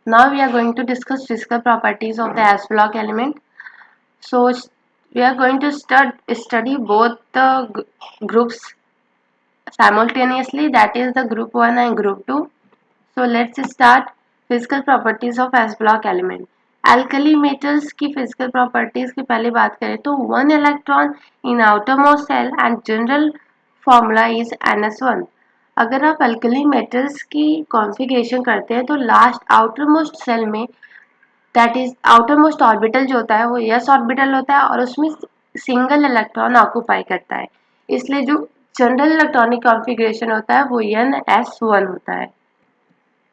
Now we are going to discuss physical properties of the S block element. So we are going to study both the groups simultaneously, that is the group 1 and group 2. So let's start physical properties of S block element. Alkali metals की physical properties की पहले बात करें तो one electron in outermost cell and general formula is NS1. अगर आप alkali metals की configuration करते हैं तो लास्ट आउटरमोस्ट सेल में दैट इज आउटरमोस्ट ऑर्बिटल जो होता है वो यस ऑर्बिटल होता है और उसमें सिंगल इलेक्ट्रॉन ऑक्यूपाई करता है, इसलिए जो जनरल इलेक्ट्रॉनिक कॉन्फ़िगरेशन होता है वो NS1 होता है।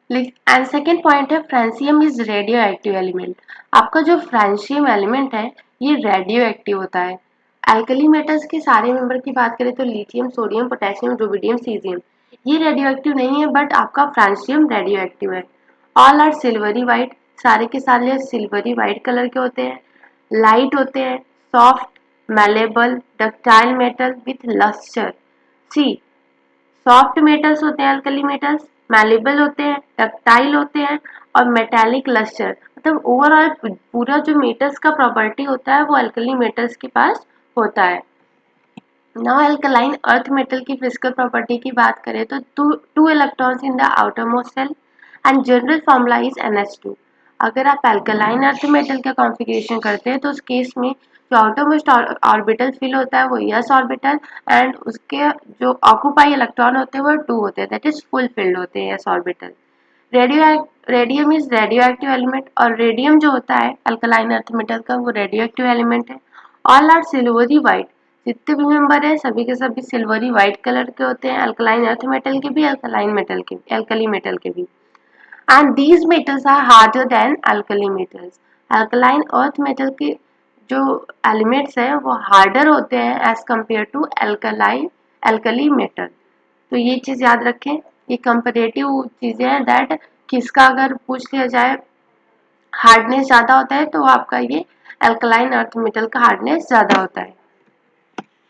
एंड सेकेंड पॉइंट है francium is radio active element. आपका जो फ्रांसियम एलिमेंट है ये रेडियो एक्टिव होता है। एल्कली मेटल्स के सारे मेंबर की बात करें तो lithium, sodium, potassium, rubidium, caesium ये रेडियो एक्टिव नहीं है, बट आपका फ्रांसियम रेडियो एक्टिव है। ऑल आर सिल्वरी वाइट, सारे के सारे सिल्वरी वाइट कलर के होते हैं, लाइट होते हैं, soft, malleable, ductile metal with lustre. See soft metals होते हैं अल्कली मेटल्स, मैलेबल होते हैं, डक्टाइल होते हैं और मेटालिक लस्टर, मतलब ओवरऑल पूरा जो मेटल्स का प्रॉपर्टी होता है वो अल्कली मेटल्स के पास होता है। नाउ अल्कलाइन अर्थ मेटल की फिजिकल प्रॉपर्टी की बात करें तो two electrons in the outermost shell and general formula is NH2। अगर आप अल्कलाइन अर्थ मेटल का कॉन्फ़िगरेशन करते हैं तो उस केस में जो आउटरमोस्ट ऑर्बिटल फिल होता है वो यस ऑर्बिटल एंड उसके जो ऑक्यूपाई इलेक्ट्रॉन होते हैं वो 2 होते हैं, दैट इज फुल फिल्ड होते हैं yes orbital. Radium is radio active element और रेडियम जो होता है अल्कलाइन अर्थ मेटल का वो रेडियो एक्टिव एलिमेंट है। ऑल आर सिल्वरी वाइट, जितने भी मेंबर है सभी के सभी सिल्वरी वाइट कलर के होते हैं, अल्कलाइन अर्थ मेटल के भी, अल्कलाइन मेटल के, अल्कली मेटल के भी। And these metals are harder than alkali metals. Alkaline earth metal के जो एलिमेंट्स हैं वो हार्डर होते हैं as compare to alkali metal. तो ये चीज़ याद रखें, ये कंपेरेटिव चीज़ें हैं दैट किसका अगर पूछ लिया जाए हार्डनेस ज़्यादा होता है तो आपका ये अल्कलाइन अर्थ मेटल का हार्डनेस ज़्यादा होता है।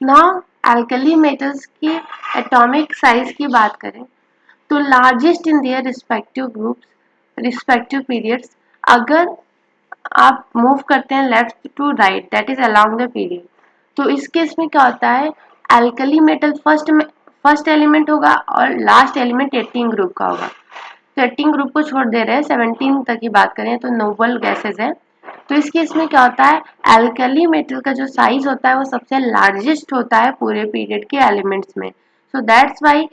नाउ अल्कली मेटल्स की एटॉमिक साइज की बात करें तो largest in their respective groups, respective periods. अगर आप मूव करते हैं left to right that is along the period, तो इस केस में क्या होता है अल्कली मेटल फर्स्ट एलिमेंट होगा और लास्ट एलिमेंट 18 ग्रुप का होगा। तो 18 ग्रुप को छोड़ दे रहे हैं, 17 तक की बात करें तो नोबल गैसेज है। तो इस केस में क्या होता है अल्कली मेटल का जो साइज होता है वो सबसे लार्जेस्ट होता है पूरे पीरियड के एलिमेंट्स में। सो दैट्स वाई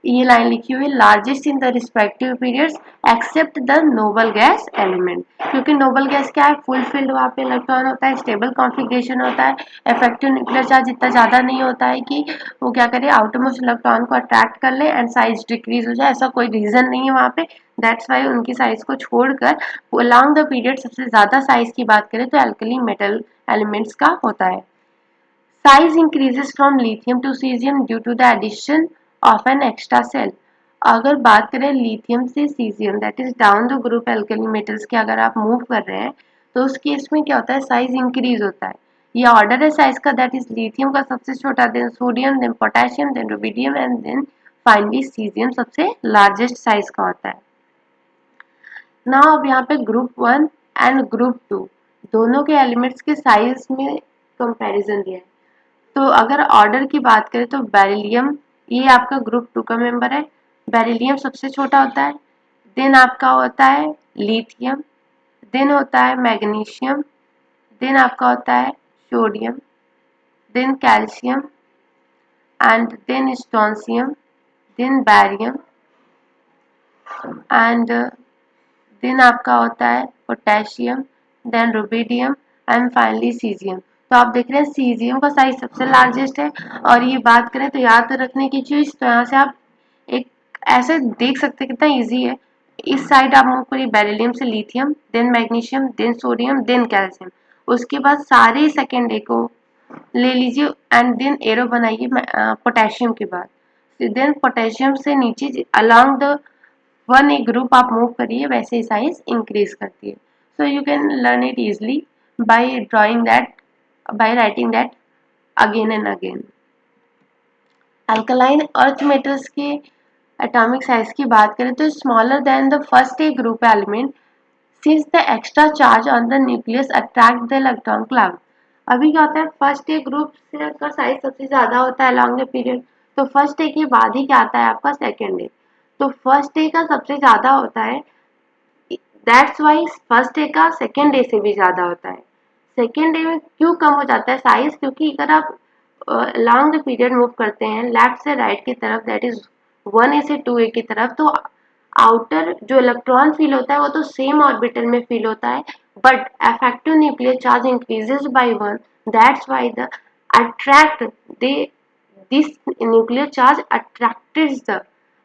ये लाइन लिखी हुई है largest in the respective periods except the noble gas element, क्योंकि नोबल गैस क्या है फुल फिल्ड वहाँ पे इलेक्ट्रॉन होता है, स्टेबल कॉन्फ़िगरेशन होता है, इफेक्टिव न्यूक्लियर चार्ज इतना ज़्यादा नहीं होता है कि वो क्या करे आउटरमोस्ट इलेक्ट्रॉन को अट्रैक्ट कर ले एंड साइज डिक्रीज हो जाए, ऐसा कोई रीज़न नहीं है वहाँ पे। दैट्स वाई उनकी साइज को छोड़कर अलॉन्ग द पीरियड सबसे ज़्यादा साइज की बात करें तो अल्कली मेटल एलिमेंट्स का होता है। Size increases from lithium to cesium due to the addition of an extra cell. अगर बात करें लिथियम से caesium that is down the group alkali metals के अगर आप मूव कर रहे हैं तो उस केस में क्या होता है साइज इंक्रीज होता है। ये ऑर्डर है साइज का दैट इज लिथियम का सबसे छोटा, then sodium, then potassium, then rubidium and then finally caesium सबसे लार्जेस्ट साइज का होता है। ना अब यहाँ पे ग्रुप 1 एंड ग्रुप 2 दोनों के एलिमेंट्स के साइज में कंपैरिजन दिया है। तो अगर ऑर्डर की बात करें तो बेरिलियम ये आपका ग्रुप 2 का मेंबर है, बेरिलियम सबसे छोटा होता है, देन आपका होता है लिथियम, देन होता है मैग्नीशियम, देन आपका होता है sodium, then calcium and then strontium, then barium and then आपका होता है potassium, then rubidium and finally caesium. तो आप देख रहे हैं सीजियम का साइज सबसे लार्जेस्ट है। और ये बात करें तो याद रखने की चीज, तो यहाँ से आप एक ऐसे देख सकते हैं कितना इजी है। इस साइड आप मूव करिए बेरिलियम से lithium, then magnesium, then sodium, then calcium, उसके बाद सारे सेकेंड डे को ले लीजिए एंड देन एरो बनाइए पोटेशियम के बाद, देन पोटेशियम से नीचे along the one A group आप मूव करिए वैसे ही साइज इंक्रीज करती है। So you can learn it easily by drawing that, by writing that again and again. Alkaline earth metals के एटॉमिक साइज की बात करें तो smaller than the first A group element since the extra charge on the nucleus attract the electron cloud। अभी क्या होता है, first A group से का साइज सबसे ज्यादा होता है along the period, तो फर्स्ट ए के बाद ही क्या आता है आपका सेकेंड ए, तो फर्स्ट ए का सबसे ज्यादा होता है, दैट्स वाई फर्स्ट डे का सेकेंड डे से भी ज्यादा होता है। सेकेंड डे में क्यों कम हो जाता है साइज, क्योंकि अगर आप लॉन्ग पीरियड मूव करते हैं लेफ्ट से राइट की तरफ, दैट इज 1 ए से 2 ए की तरफ, तो आउटर जो इलेक्ट्रॉन फील होता है वो तो सेम ऑर्बिटल में फील होता है, but effective nuclear charge increases by 1, that's why the attract they this nuclear charge attracts the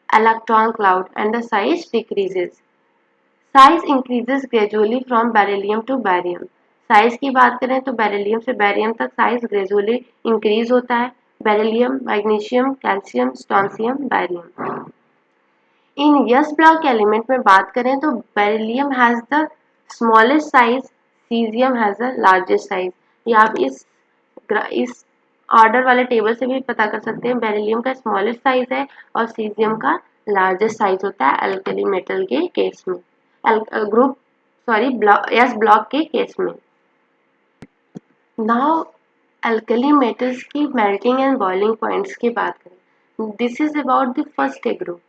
electron cloud and the size decreases। Size increases gradually from beryllium to barium. Size की बात करें तो beryllium से barium तक size gradually increase होता है। Beryllium, magnesium, calcium, strontium, barium. इन S block element में बात करें तो beryllium has the smallest size, caesium has the largest size. ये आप इस ऑर्डर वाले टेबल से भी पता कर सकते हैं। बेरिलियम का स्मॉलेस्ट साइज है और सीजियम का लार्जेस्ट साइज होता है अल्कली मेटल के केस में, ग्रुप सॉरी एस ब्लॉक के केस में। नाउ अल्कली मेटल्स की मेल्टिंग एंड बॉइलिंग पॉइंट्स की बात करें, this is about the first A group.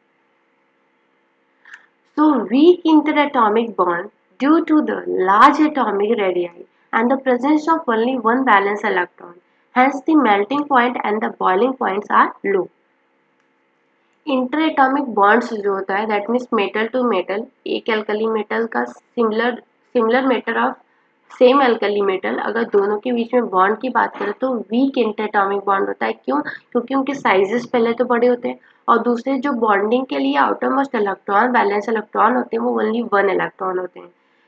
So weak interatomic bond due to the large atomic radii and the presence of only one valence electron. Hence the melting point and the boiling points are low. Interatomic bonds जो होता है that means metal to metal, एक alkali metal का similar metal of same alkali metal, अगर दोनों के बीच में bond की बात करें तो वीक इंटरएटॉमिक बॉन्ड होता है। क्यों? क्योंकि उनके साइजेस पहले तो बड़े होते हैं और दूसरे जो बॉन्डिंग के लिए outer most electron valence electron होते हैं वो ओनली 1 इलेक्ट्रॉन होते हैं।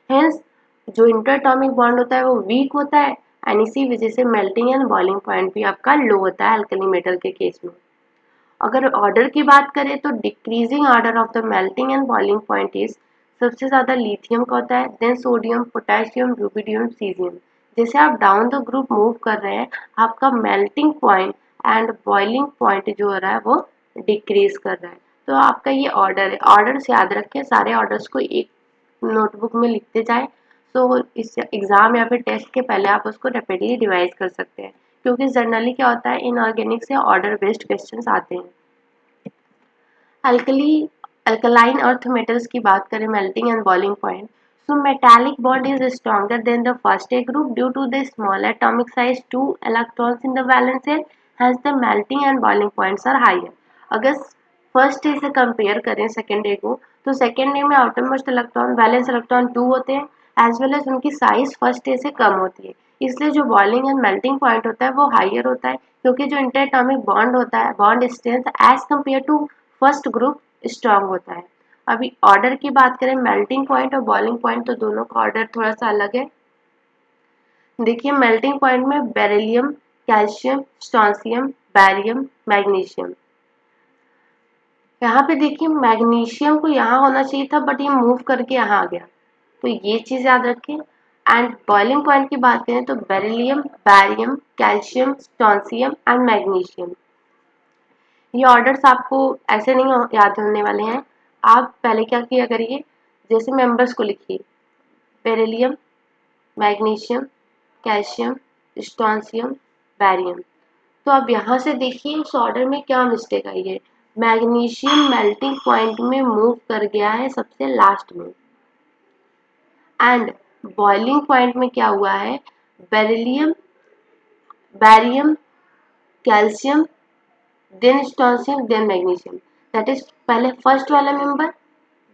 हेंस जो इंटरएटॉमिक बॉन्ड होता है वो वीक होता है एंड इसी वजह से मेल्टिंग एंड बॉइलिंग पॉइंट भी आपका लो होता है एल्कली मेटल के केस में। अगर ऑर्डर की बात करें तो decreasing order of the melting and boiling point is, सबसे ज्यादा लिथियम का होता है, then sodium, potassium, rubidium, caesium. जैसे आप डाउन द ग्रुप मूव कर रहे हैं आपका melting point and boiling point जो हो रहा है वो डिक्रीज कर रहा है। तो आपका ये ऑर्डर है, ऑर्डर से याद रखें, सारे ऑर्डर्स को एक नोटबुक में लिखते जाए, तो इस एग्जाम या फिर टेस्ट के पहले आप उसको रैपिडली रिवाइज कर सकते हैं, क्योंकि जनरली क्या होता है इनऑर्गेनिक से ऑर्डर बेस्ड क्वेश्चंस आते हैं। अल्कलाइन अर्थ मेटल्स की बात करें melting and boiling point, so metallic bond is stronger than the first A group due to the small atomic size 2 electrons in the valence shell, hence the melting and boiling points are higher। अगर first A से compare करें second ए को, तो second ए में outer most electron valence electron 2 होते हैं as well as उनकी size first A से कम होती है, इसलिए जो बॉइलिंग एंड मेल्टिंग पॉइंट होता है वो हाइयर होता है, क्योंकि जो इंटरएटॉमिक बॉन्ड होता है bond strength as compare to first group strong होता है। अभी ऑर्डर की बात करें मेल्टिंग पॉइंट और बॉइलिंग पॉइंट, तो दोनों का ऑर्डर थोड़ा सा अलग है। देखिए मेल्टिंग पॉइंट में beryllium, calcium, strontium, barium, magnesium. यहाँ पे देखिए मैग्नीशियम को यहाँ होना चाहिए था बट ये मूव करके यहाँ आ गया, तो ये चीज याद रखें। एंड बॉइलिंग पॉइंट की बात करें तो beryllium, barium, calcium, strontium and magnesium. ये ऑर्डर्स आपको ऐसे नहीं याद होने वाले हैं, आप पहले क्या किया करिए, जैसे मेंबर्स को लिखिए beryllium, magnesium, calcium, strontium, barium. तो अब यहाँ से देखिए उस ऑर्डर में क्या मिस्टेक आई है, मैग्नीशियम मेल्टिंग पॉइंट में मूव कर गया है सबसे लास्ट में, एंड बॉइलिंग पॉइंट में क्या हुआ है, beryllium, barium, calcium, then strontium, then magnesium, that is पहले फर्स्ट वाला मेंबर,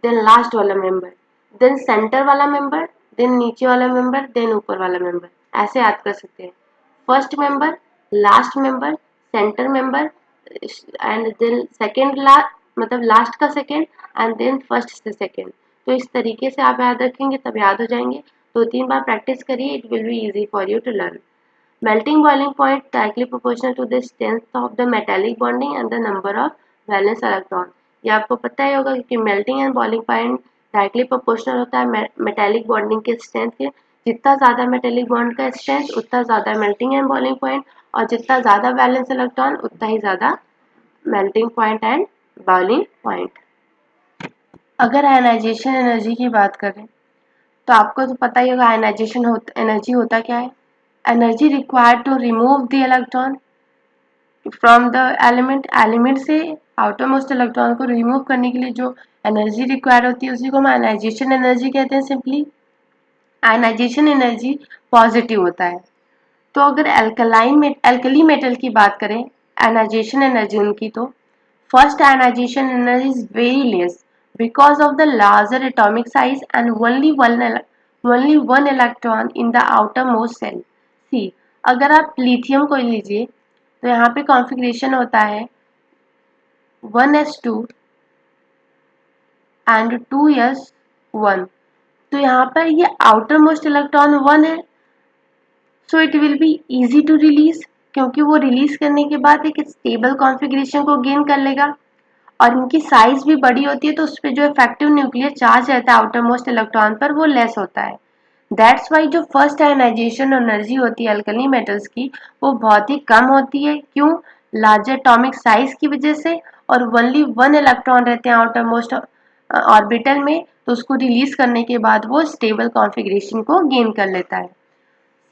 देन लास्ट वाला मेंबर, देन सेंटर वाला मेंबर, देन नीचे वाला मेंबर, देन ऊपर वाला मेंबर, ऐसे याद कर सकते हैं। First member, last member, centre member and then second last, मतलब लास्ट का सेकेंड एंड देन फर्स्ट से सेकेंड। तो इस तरीके से आप याद रखेंगे तब याद हो जाएंगे, 2-3 बार प्रैक्टिस करिए, it will be easy for you to learn. Melting boiling point directly proportional to the strength of the metallic bonding and the number of valence electron। ये आपको पता ही होगा कि melting and boiling point directly proportional होता है metallic bonding के strength के, जितना ज़्यादा मेटेलिक बॉन्ड का स्ट्रेंथ उतना ज़्यादा मेल्टिंग एंड बॉइलिंग पॉइंट, और जितना ज़्यादा वैलेंस इलेक्ट्रॉन उतना ही ज़्यादा melting point and boiling point. अगर आयनाइजेशन एनर्जी की बात करें तो आपको तो पता ही होगा आयनाइजेशन एनर्जी होता क्या है। Energy required to remove the electron from the element से आउटर मोस्ट इलेक्ट्रॉन को रिमूव करने के लिए जो एनर्जी रिक्वायर होती है उसी को हम आयनाइजेशन एनर्जी कहते हैं। सिंपली आयनाइजेशन एनर्जी पॉजिटिव होता है। तो अगर एल्कली मेटल की बात करें आयनाइजेशन एनर्जी उनकी, तो first ionisation energy is very less because of the larger atomic size and only one electron in the outermost shell. See, अगर आप लिथियम को लीजिए तो यहाँ पे कॉन्फ़िगरेशन होता है 1s2 एंड 2s1। तो यहाँ पर ये आउटर मोस्ट इलेक्ट्रॉन 1 है, so it will be easy to release, क्योंकि वो रिलीज करने के बाद एक स्टेबल कॉन्फ़िगरेशन को गेन कर लेगा और इनकी साइज भी बड़ी होती है, तो उस पर जो इफेक्टिव न्यूक्लियर चार्ज रहता है आउटर मोस्ट इलेक्ट्रॉन पर वो लेस होता है। दैट्स वाई जो फर्स्ट आयनाइजेशन एनर्जी होती है अल्कली मेटल्स की वो बहुत ही कम होती है। क्यों? लार्जर एटॉमिक साइज की वजह से, और ओनली वन इलेक्ट्रॉन रहते हैं आउटर मोस्ट ऑर्बिटल में, तो उसको रिलीज करने के बाद वो स्टेबल कॉन्फ़िगरेशन को गेन कर लेता है।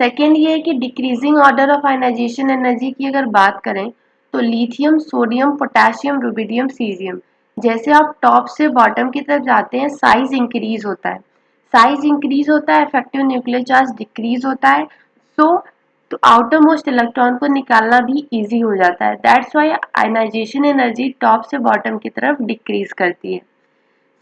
सेकेंड ये है कि decreasing order of ionisation energy की अगर बात करें तो lithium, sodium, potassium, rubidium, caesium, जैसे आप टॉप से बॉटम की तरफ जाते हैं साइज इंक्रीज होता है। साइज इंक्रीज होता है, इफेक्टिव न्यूक्लियर चार्ज डिक्रीज होता है, सो तो आउटर मोस्ट इलेक्ट्रॉन को निकालना भी इजी हो जाता है। That's why ionisation energy top से बॉटम की तरफ डिक्रीज करती है।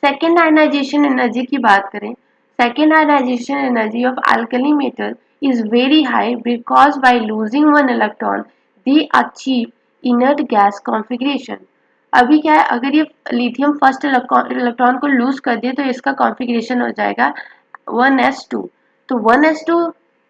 सेकेंड आयनाइजेशन एनर्जी की बात करें, second ionisation energy of alkali metal is very high because by losing one electron they achieve inert gas configuration। अभी क्या है, अगर ये लिथियम फर्स्ट इलेक्ट्रॉन को लूज कर दे तो इसका कॉन्फ़िगरेशन हो जाएगा 1s2। तो 1s2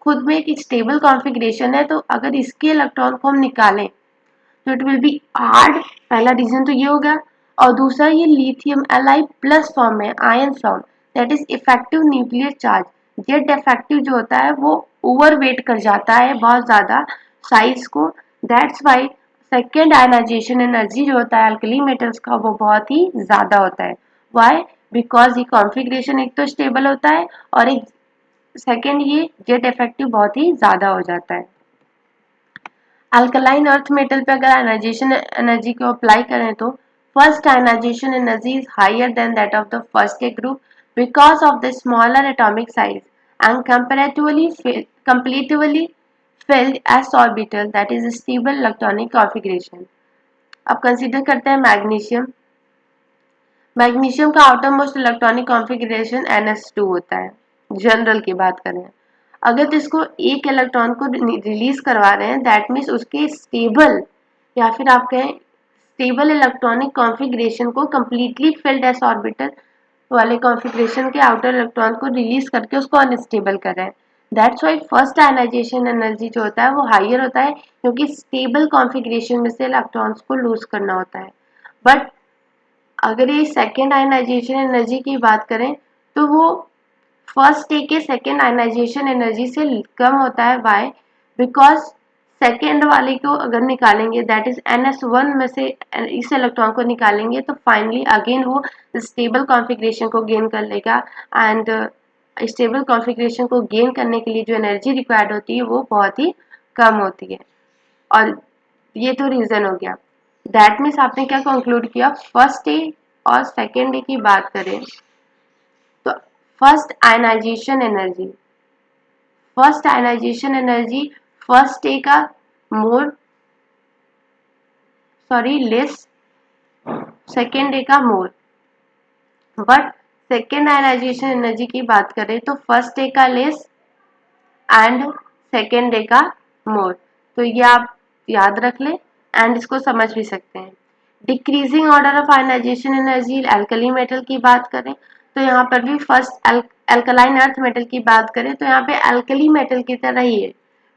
खुद में एक स्टेबल कॉन्फ़िगरेशन है, तो अगर इसके इलेक्ट्रॉन को हम निकालें तो इट विल बी हार्ड। पहला रीजन तो ये होगा, और दूसरा ये लिथियम एलाइ प्लस फॉर्म में ion form, that is effective nuclear charge. Z effective जो होता है वो ओवरवेट कर जाता है बहुत ज़्यादा साइज को। That's why second ionisation energy जो होता है अल्कली मेटल्स का वो बहुत ही ज़्यादा होता है। वाई? बिकॉज ये कॉन्फ़िगरेशन एक तो स्टेबल होता है और एक सेकेंड ये जेड इफेक्टिव बहुत ही ज़्यादा हो जाता है। अल्कलाइन अर्थ मेटल पे अगर आयनाइजेशन एनर्जी को अप्लाई करें तो first ionisation energy is higher than that of the first A group because of the smaller atomic size and comparatively filled s orbital that is stable electronic configuration। अब consider करते हैं magnesium. Magnesium का outer most electronic configuration ns2 होता है। General की बात करें, अगर तो इसको एक इलेक्ट्रॉन को रिलीज करवा रहे हैं दैट मीन्स उसके स्टेबल या फिर आप कहें स्टेबल इलेक्ट्रॉनिक कॉन्फ़िगरेशन को कंप्लीटली फिल्ड एस ऑर्बिटल वाले कॉन्फ़िगरेशन के आउटर इलेक्ट्रॉन को रिलीज करके उसको अनस्टेबल कर रहे हैं। That's why first ionisation energy जो होता है वो हायर होता है, क्योंकि स्टेबल कॉन्फ़िगरेशन में से इलेक्ट्रॉन्स को लूज करना होता है। बट अगर ये सेकेंड आयनाइजेशन एनर्जी की बात करें तो वो फर्स्ट ए के सेकेंड आयनाइजेशन एनर्जी से कम होता है। वाई? बिकॉज सेकेंड वाले को अगर निकालेंगे दैट इज ns1 में से इस इलेक्ट्रॉन को निकालेंगे तो फाइनली अगेन वो स्टेबल कॉन्फ़िगरेशन को गेन कर लेगा, एंड स्टेबल कॉन्फ़िगरेशन को गेन करने के लिए जो एनर्जी रिक्वायर्ड होती है वो बहुत ही कम होती है। और ये तो रीज़न हो गया। दैट मीन्स आपने क्या कंक्लूड किया, फर्स्ट ए और सेकेंड ए की बात करें तो first ionisation energy first A का मोर लेस, सेकेंड ए का मोर। बट सेकेंड आयनाइजेशन एनर्जी की बात करें तो फर्स्ट ए का लेस एंड सेकेंड डे का मोर। तो ये आप याद रख लें एंड इसको समझ भी सकते हैं। Decreasing order of ionisation energy alkali metal की बात करें तो यहाँ पर भी फर्स्ट एल्कलाइन अर्थ मेटल की बात करें तो यहाँ पे एल्कली मेटल की तरह ही है।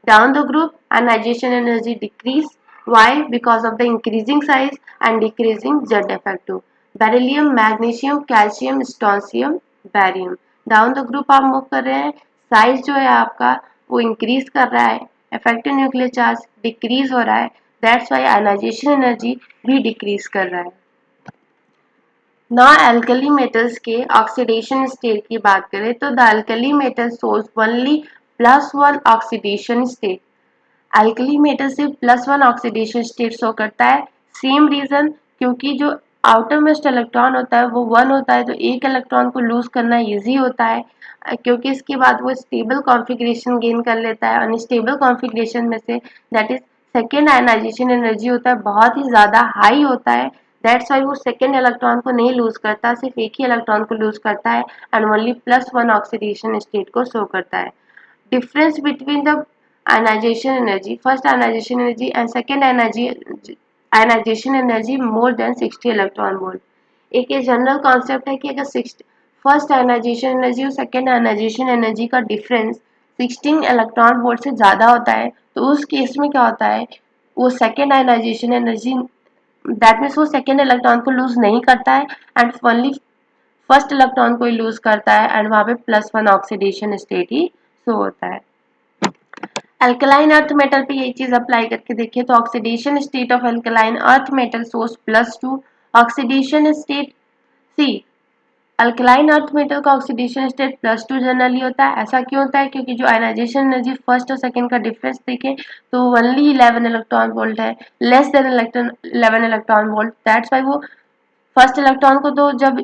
Down the group ionisation energy decrease, why? Because of the increasing size and decreasing Z effective. Beryllium, magnesium, calcium, strontium, barium, down the group आप मूव कर रहे हैं, साइज जो है आपका वो इंक्रीज कर रहा है, इफेक्टिव न्यूक्लियर चार्ज डिक्रीज हो रहा है, दैट्स वाई आयनाइजेशन एनर्जी भी डिक्रीज कर रहा है। ना एल्कली मेटल्स के ऑक्सीडेशन स्टेट की बात करें तो the alkali metal shows only +1 oxidation state. Alkali metal सिर्फ +1 ऑक्सीडेशन स्टेट शो करता है। सेम रीजन, क्योंकि जो आउटर मोस्ट इलेक्ट्रॉन होता है वो 1 होता है, तो एक इलेक्ट्रॉन को लूज करना इजी होता है, क्योंकि इसके बाद वो स्टेबल कॉन्फ़िगरेशन गेन कर लेता है। अनस्टेबल कॉन्फ़िगरेशन में से that is second ionisation energy होता है बहुत ही ज़्यादा हाई होता है। दैट्स वाई वो सेकेंड इलेक्ट्रॉन को नहीं लूज करता, सिर्फ एक ही इलेक्ट्रॉन को लूज करता है एंड ओनली +1 ऑक्सीडेशन स्टेट को शो करता है। Difference between the ionization energy, first ionization energy and second ionization energy more than 60 electron volt। एक ये जनरल कॉन्सेप्ट है कि अगर फर्स्ट आयनाइजेशन एनर्जी और सेकेंड आयनाइजेशन एनर्जी का डिफरेंस 16 इलेक्ट्रॉन वोल्ट से ज़्यादा होता है, तो उस केस में क्या होता है, वो second ionisation energy, that means वो सेकेंड इलेक्ट्रॉन को लूज नहीं करता है एंड ओनली फर्स्ट इलेक्ट्रॉन को ही लूज करता है एंड वहाँ पे +1 ऑक्सीडेशन स्टेट ही शो होता है। अल्कलाइन अर्थ मेटल पे यही चीज अप्लाई करके देखिए तो oxidation state of alkaline earth metal source +2 oxidation state see. Alkaline earth metal का ऑक्सीडेशन स्टेट +2 जनरली होता है। ऐसा क्यों होता है, क्योंकि जो आयनाइजेशन एनर्जी फर्स्ट और सेकंड का डिफरेंस देखें तो ओनली 11 इलेक्ट्रॉन वोल्ट है, less than 11 electron volt. That's why वो फर्स्ट इलेक्ट्रॉन को तो जब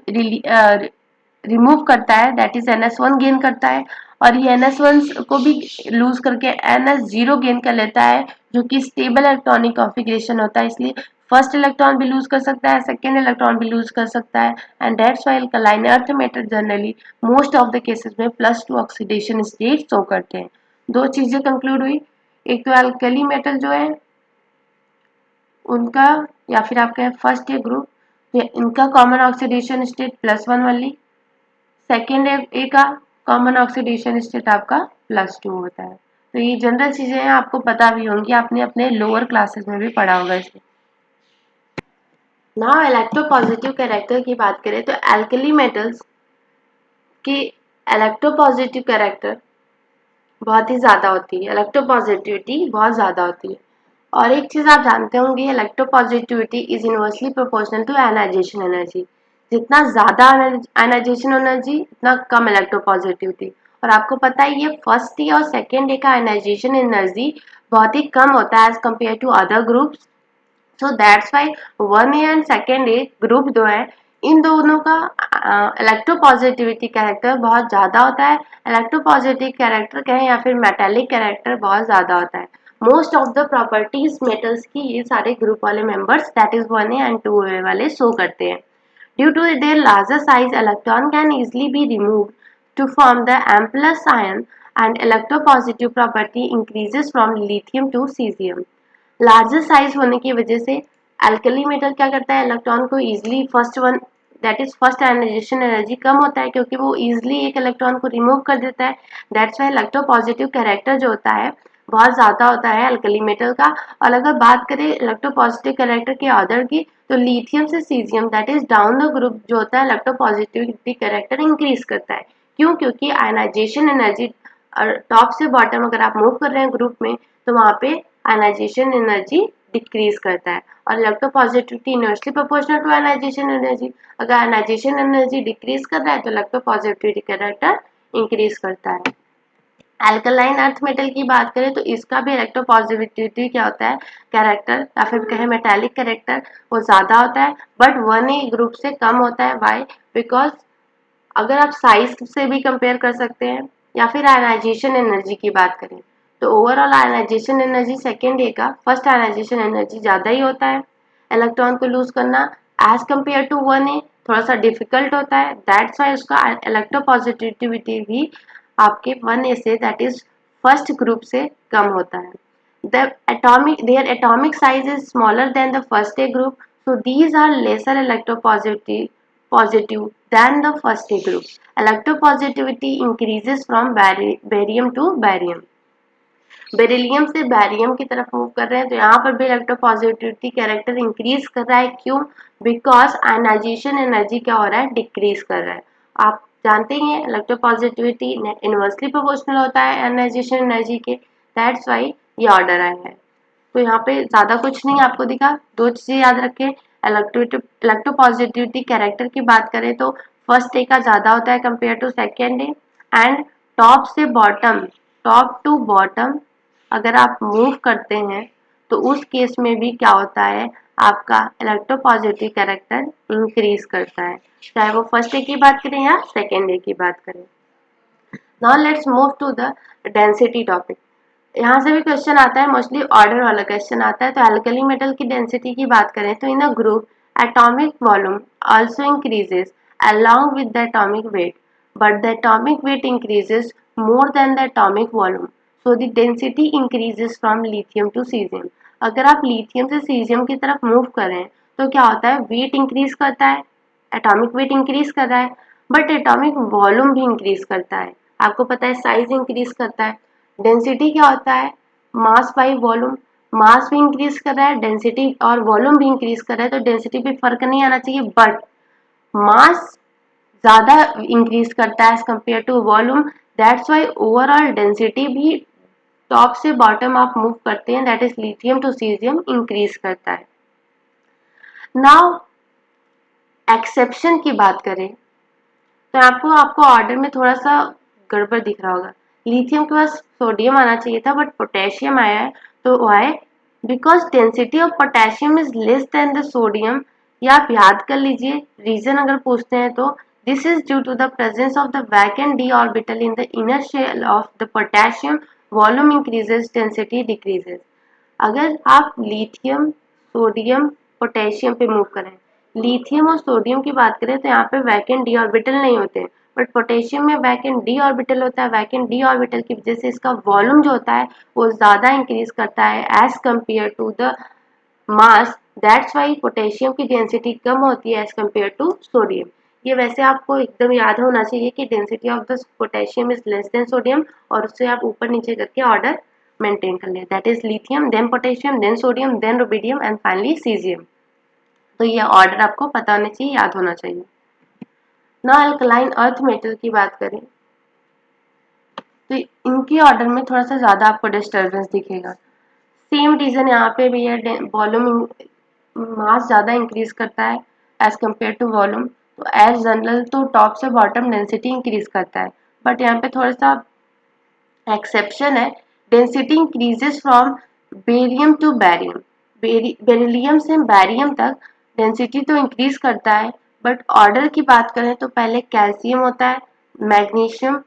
रिमूव करता है दैट इज NS1 गेन करता है, और ये NS1 को भी लूज करके NS0 गेन कर लेता है, जो कि स्टेबल इलेक्ट्रॉनिक कॉन्फ़िगरेशन होता है। इसलिए फर्स्ट इलेक्ट्रॉन भी लूज कर सकता है, सेकेंड इलेक्ट्रॉन भी लूज कर सकता है and that's why alkaline earth metal generally most of the cases में +2 ऑक्सीडेशन स्टेट शो करते हैं। दो चीजें कंक्लूड हुई, एक तो अल्कली मेटल जो है उनका, या फिर आपके फर्स्ट ये ग्रुप, तो इनका कॉमन ऑक्सीडेशन स्टेट +1 वाली, सेकेंड ए का कॉमन ऑक्सीडेशन स्टेट आपका +2 होता है। तो ये जनरल चीजें हैं, आपको पता भी होंगी, आपने अपने लोअर क्लासेस में भी पढ़ा होगा इसे। नाउ इलेक्ट्रोपॉजिटिव कैरेक्टर की बात करें तो एल्कली मेटल्स की इलेक्ट्रोपॉजिटिव कैरेक्टर बहुत ही ज्यादा होती है, इलेक्ट्रोपॉजिटिविटी बहुत ज्यादा होती है। और एक चीज आप जानते होंगे, electropositivity is inversely proportional to ionisation energy. जितना ज्यादा आयनाइजेशन एनर्जी उतना कम इलेक्ट्रोपॉजिटिविटी। और आपको पता है ये फर्स्ट डे और सेकेंड डे का आयनाइजेशन एनर्जी बहुत ही कम होता है as compare to other groups. So that's why 1A and second A group जो है, इन दोनों का इलेक्ट्रोपॉजिटिविटी कैरेक्टर बहुत ज्यादा होता है। इलेक्ट्रोपॉजिटिव कैरेक्टर कहें या फिर मेटेलिक कैरेक्टर बहुत ज्यादा होता है। Most of the properties metals की ये सारे ग्रुप वाले members that is 1A and 2A वाले शो करते हैं। Due to their larger size electron can easily be removed to form the M plus ion and electropositive property increases from lithium to cesium। Larger size होने की वजह से alkali metal क्या करता है, इलेक्ट्रॉन को easily first one that is first ionisation energy कम होता है क्योंकि वो इजिली एक इलेक्ट्रॉन को रिमूव कर देता है। दैट्स वाई इलेक्ट्रोपॉजिटिव कैरेक्टर जो होता है बहुत ज्यादा होता है अल्कली मेटल का। और अगर बात करें इलेक्ट्रोपॉजिटिव कैरेक्टर के अदर की, तो लिथियम से caesium that is down the group जो होता है इलेक्ट्रोपॉजिटिविटी कैरेक्टर इंक्रीज करता है। क्यों? क्योंकि आयनाइजेशन एनर्जी टॉप से बॉटम अगर आप मूव कर रहे हैं ग्रुप में तो वहाँ पे आयनाइजेशन एनर्जी डिक्रीज करता है। और electropositivity inversely proportional to ionisation energy. अगर आयनाइजेशन एनर्जी डिक्रीज कर रहा है तो इलेक्ट्रोपॉजिटिविटी कैरेक्टर इंक्रीज करता है। अल्कलाइन अर्थ मेटल की बात करें तो इसका भी इलेक्ट्रोपॉजिटिविटी क्या होता है, कैरेक्टर या फिर कहें मेटालिक कैरेक्टर वो ज्यादा होता है, बट 1A ग्रुप से कम होता है। वाई? बिकॉज अगर आप साइज से भी कंपेयर कर सकते हैं या फिर आयनाइजेशन एनर्जी की बात करें तो ओवरऑल आयनाइजेशन एनर्जी सेकेंड ए का फर्स्ट आयनाइजेशन एनर्जी ज़्यादा ही होता है। इलेक्ट्रॉन को लूज करना एज कम्पेयर टू 1A थोड़ा सा डिफिकल्ट होता है। दैट्स वाई उसका इलेक्ट्रोपॉजिटिविटी भी आपके 1A से दैट इज फर्स्ट ग्रुप से कम होता है। their atomic size is smaller than the first A group, so these are lesser electropositive than the first A group. Electropositivity increases from barium to barium. Beryllium से barium की तरफ move कर रहे हैं तो यहाँ पर भी इलेक्ट्रोपॉजिटिविटी कैरेक्टर इंक्रीज कर रहा है। क्यों? बिकॉज आयनाइजेशन एनर्जी क्या हो रहा है, डिक्रीज कर रहा है। आप जानते ही हैं इलेक्ट्रोपॉजिटिविटी इनवर्सली प्रोपोर्शनल होता है आयनाइजेशन एनर्जी के। दैट्स वाई ये ऑर्डर आया है। तो यहाँ पे ज्यादा कुछ नहीं आपको दिखा, दो चीजें याद रखें, इलेक्ट्रोपॉजिटिविटी कैरेक्टर की बात करें तो फर्स्ट डे का ज़्यादा होता है compare to second day. And top to bottom अगर आप मूव करते हैं तो उस केस में भी क्या होता है, आपका इलेक्ट्रोपॉजिटिव कैरेक्टर इंक्रीज करता है, चाहे वो फर्स्ट डे की बात करें या सेकेंड डे की बात करें। Now let's move to the density topic. यहाँ से भी क्वेश्चन आता है, मोस्टली ऑर्डर वाला क्वेश्चन आता है। तो अल्कली मेटल की डेंसिटी की बात करें तो in a group atomic volume also increases along with the atomic weight, but the atomic weight increases more than the atomic volume, so the density increases from lithium to cesium। अगर आप lithium से caesium की तरफ move करें तो क्या होता है, वेट इंक्रीज करता है, एटॉमिक वेट इंक्रीज कर रहा है, बट एटॉमिक वॉल्यूम भी इंक्रीज करता है। आपको पता है साइज इंक्रीज करता है। डेंसिटी क्या होता है, मास बाई वॉल्यूम, मास भी इंक्रीज कर रहा है, डेंसिटी और वॉल्यूम भी इंक्रीज कर रहा है, तो डेंसिटी पे फर्क नहीं आना चाहिए, बट मास ज़्यादा इंक्रीज करता है as compare to volume. That's why overall density भी टॉप से बॉटम आप मूव करते हैं, that is lithium to caesium increase करता है। नाउ एक्सेप्शन की बात करें तो आपको आपको ऑर्डर में थोड़ा सा गड़बड़ दिख रहा होगा। लिथियम के पास सोडियम आना चाहिए था बट पोटेशियम आया है, तो why, because density of potassium is less than the sodium. या आप याद कर लीजिए, रीजन अगर पूछते हैं तो this is due to the presence of the vacant D orbital in the inner shell of the potassium, volume increases, density decreases. अगर आप लिथियम, सोडियम, पोटेशियम पे मूव करें, लिथियम और सोडियम की बात करें तो यहाँ पे वैकेंट डी ऑर्बिटल नहीं होते हैं, बट पोटेशियम में वैकेंट डी ऑर्बिटल होता है। वैकेंट डी ऑर्बिटल की वजह से इसका वॉल्यूम जो होता है वो ज़्यादा इंक्रीज करता है as compare to the mass. That's why potassium की डेंसिटी कम होती है एज कम्पेयर टू सोडियम। ये वैसे आपको एकदम याद होना चाहिए कि density of the potassium is less then sodium, और उससे आप ऊपर नीचे करके ऑर्डर मेंटेन कर ले, that is lithium, then potassium, then sodium, then rubidium and finally caesium. तो ये ऑर्डर आपको पता होना चाहिए, याद होना चाहिए। ना अल्कलाइन अर्थ मेटल की बात करें तो इनके ऑर्डर में थोड़ा सा ज़्यादा आपको डिस्टर्बेंस दिखेगा। सेम रीज़न यहाँ पे भी है, वॉल्यूम मास ज़्यादा इंक्रीज करता है एज कम्पेयर टू वॉल्यूम। तो एज जनरल तो टॉप से बॉटम डेंसिटी इंक्रीज करता है, बट यहाँ पे थोड़ा सा एक्सेप्शन है, density increases from barium two barium. Beryllium से बैरियम तक डेंसिटी तो इंक्रीज करता है, बट ऑर्डर की बात करें तो पहले कैल्शियम होता है, magnesium,